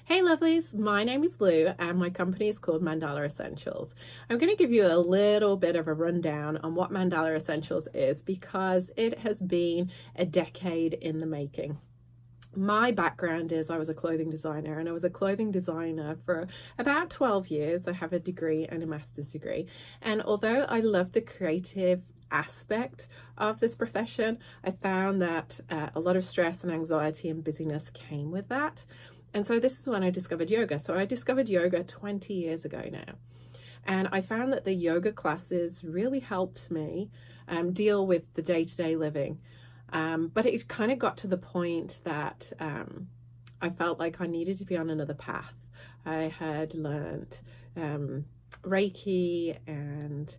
Hey lovelies, my name is Lou and my company is called Mandala Essentials. I'm going to give you a little bit of a rundown on what Mandala Essentials is because it has been a decade in the making. My background is I was a clothing designer, and I was a clothing designer for about 12 years. I have a degree and a master's degree. And although I love the creative aspect of this profession, I found that a lot of stress and anxiety and busyness came with that. And so this is when I discovered yoga. So I discovered yoga 20 years ago now. And I found that the yoga classes really helped me deal with the day-to-day living. But it kind of got to the point that I felt like I needed to be on another path. I had learned Reiki and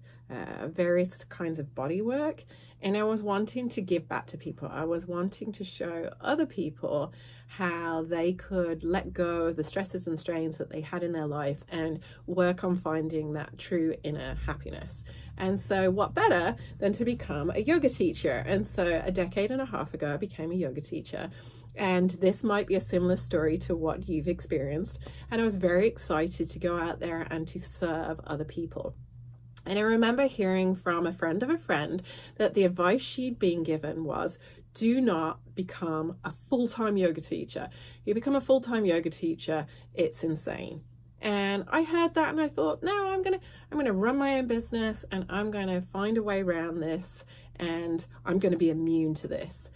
various kinds of body work, and I was wanting to give back to people. I was wanting to show other people how they could let go of the stresses and strains that they had in their life and work on finding that true inner happiness. And so what better than to become a yoga teacher? And so a decade and a half ago, I became a yoga teacher. And this might be a similar story to what you've experienced. And I was very excited to go out there and to serve other people. And I remember hearing from a friend of a friend that the advice she'd been given was, do not become a full-time yoga teacher. You become a full-time yoga teacher, it's insane. And I heard that and I thought, no, I'm gonna run my own business and I'm gonna find a way around this and I'm gonna be immune to this.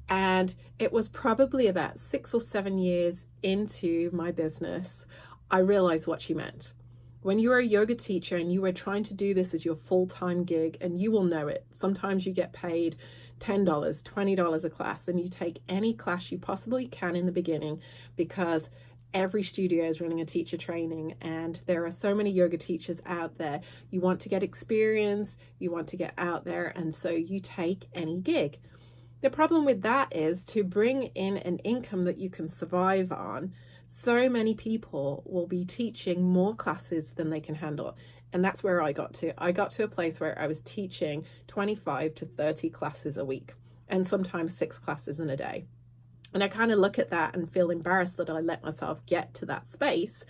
And it was probably about 6 or 7 years into my business, I realized what she meant. When you are a yoga teacher and you are trying to do this as your full-time gig, and you will know it, sometimes you get paid $10, $20 a class, and you take any class you possibly can in the beginning because every studio is running a teacher training and there are so many yoga teachers out there. You want to get experience, you want to get out there, and so you take any gig. The problem with that is to bring in an income that you can survive on. So many people will be teaching more classes than they can handle. And that's where I got to. I got to a place where I was teaching 25 to 30 classes a week and sometimes 6 classes in a day. And I kind of look at that and feel embarrassed that I let myself get to that space.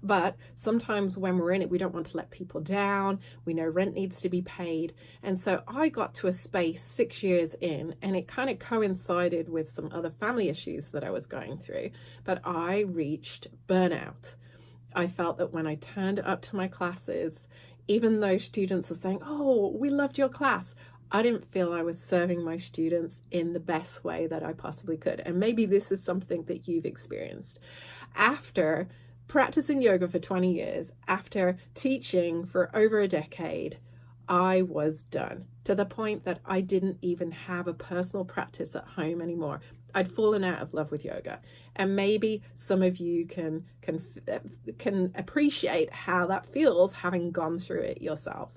But sometimes when we're in it, we don't want to let people down. We know rent needs to be paid. And so I got to a space 6 years in, and it kind of coincided with some other family issues that I was going through. But I reached burnout. I felt that when I turned up to my classes, even though students were saying, oh, we loved your class, I didn't feel I was serving my students in the best way that I possibly could. And maybe this is something that you've experienced. After practicing yoga for 20 years, after teaching for over a decade, I was done, to the point that I didn't even have a personal practice at home anymore. I'd fallen out of love with yoga. And maybe some of you can appreciate how that feels having gone through it yourself.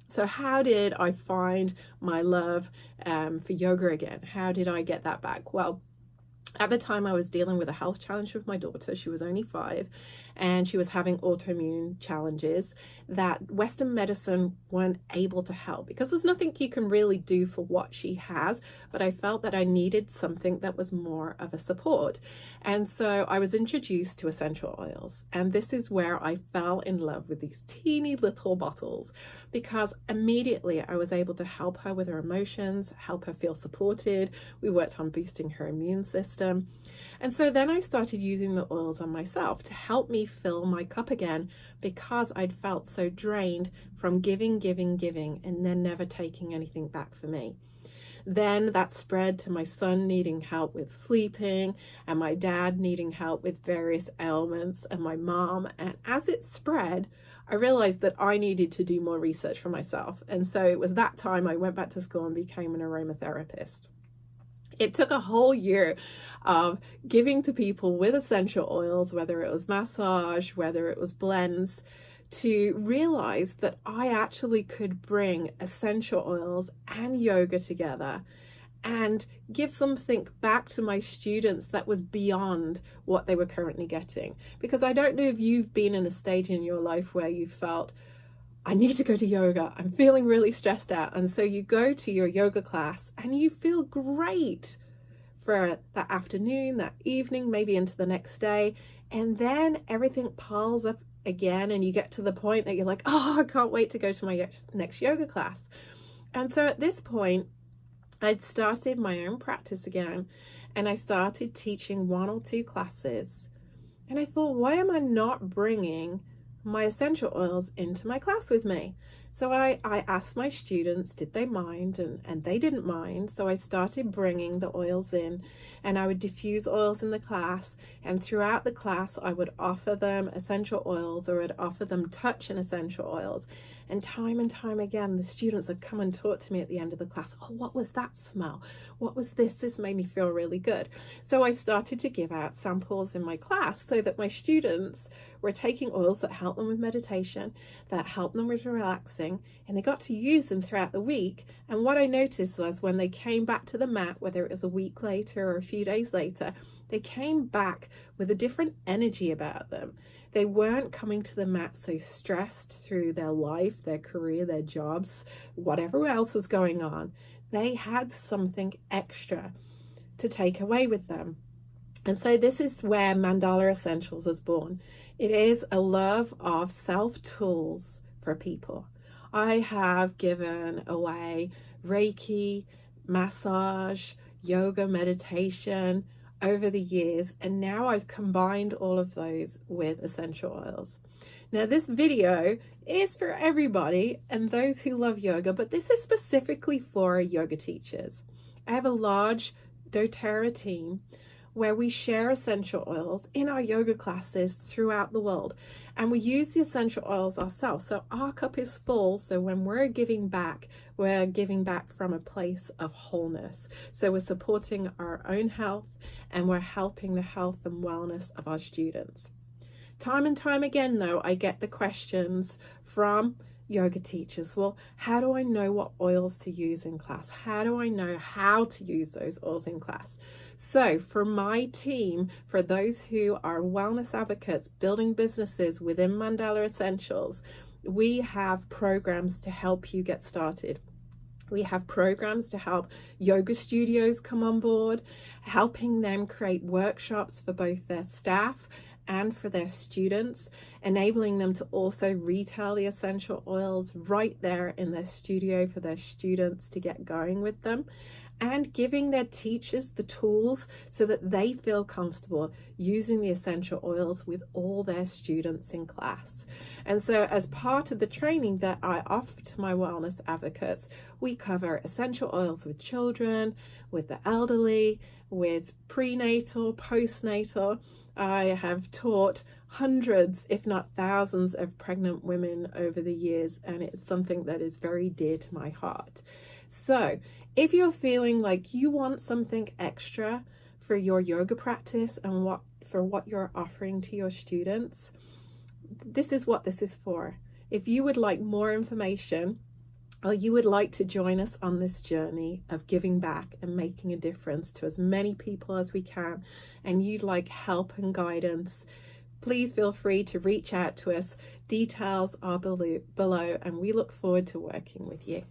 So how did I find my love for yoga again? How did I get that back? Well, at the time I was dealing with a health challenge with my daughter. She was only 5 and she was having autoimmune challenges that Western medicine weren't able to help because there's nothing you can really do for what she has. But I felt that I needed something that was more of a support. And so I was introduced to essential oils. And this is where I fell in love with these teeny little bottles because immediately I was able to help her with her emotions, help her feel supported. We worked on boosting her immune system. And so then I started using the oils on myself to help me fill my cup again because I'd felt so drained from giving, and then never taking anything back for me. Then that spread to my son needing help with sleeping and my dad needing help with various ailments and my mom. And as it spread, I realized that I needed to do more research for myself. And so it was that time I went back to school and became an aromatherapist. It took a whole year of giving to people with essential oils, whether it was massage, whether it was blends, to realize that I actually could bring essential oils and yoga together and give something back to my students that was beyond what they were currently getting. Because I don't know if you've been in a stage in your life where you felt, I need to go to yoga. I'm feeling really stressed out. And so you go to your yoga class and you feel great for that afternoon, that evening, maybe into the next day. And then everything piles up again, and you get to the point that you're like, oh, I can't wait to go to my next yoga class. And so at this point, I'd started my own practice again, and I started teaching 1 or 2 classes. And I thought, why am I not bringing my essential oils into my class with me? So I asked my students, did they mind? And they didn't mind. So I started bringing the oils in, and I would diffuse oils in the class. And throughout the class, I would offer them essential oils, or I'd offer them touch and essential oils. And time again, the students would come and talk to me at the end of the class. Oh, what was that smell? What was this? This made me feel really good. So I started to give out samples in my class so that my students were taking oils that help them with meditation, that help them with relaxing, and they got to use them throughout the week. And what I noticed was when they came back to the mat, whether it was a week later or a few days later, they came back with a different energy about them. They weren't coming to the mat so stressed through their life, their career, their jobs, whatever else was going on. They had something extra to take away with them. And so this is where Mandala Essentials was born. It is a love of self-tools for people. I have given away Reiki, massage, yoga, meditation over the years, and now I've combined all of those with essential oils. Now this video is for everybody and those who love yoga, but this is specifically for yoga teachers. I have a large doTERRA team where we share essential oils in our yoga classes throughout the world, and we use the essential oils ourselves. So our cup is full, so when we're giving back from a place of wholeness. So we're supporting our own health, and we're helping the health and wellness of our students. Time and time again though, I get the questions from yoga teachers. Well, how do I know what oils to use in class? How do I know how to use those oils in class? So for my team, for those who are wellness advocates building businesses within Mandala Essentials, we have programs to help you get started. We have programs to help yoga studios come on board, helping them create workshops for both their staff and for their students, enabling them to also retail the essential oils right there in their studio for their students to get going with them, and giving their teachers the tools so that they feel comfortable using the essential oils with all their students in class. And so as part of the training that I offer to my wellness advocates, we cover essential oils with children, with the elderly, with prenatal, postnatal. I have taught hundreds, if not thousands, of pregnant women over the years, and it's something that is very dear to my heart. So if you're feeling like you want something extra for your yoga practice and for what you're offering to your students, this is what this is for. If you would like more information, or you would like to join us on this journey of giving back and making a difference to as many people as we can, and you'd like help and guidance, please feel free to reach out to us. Details are below, and we look forward to working with you.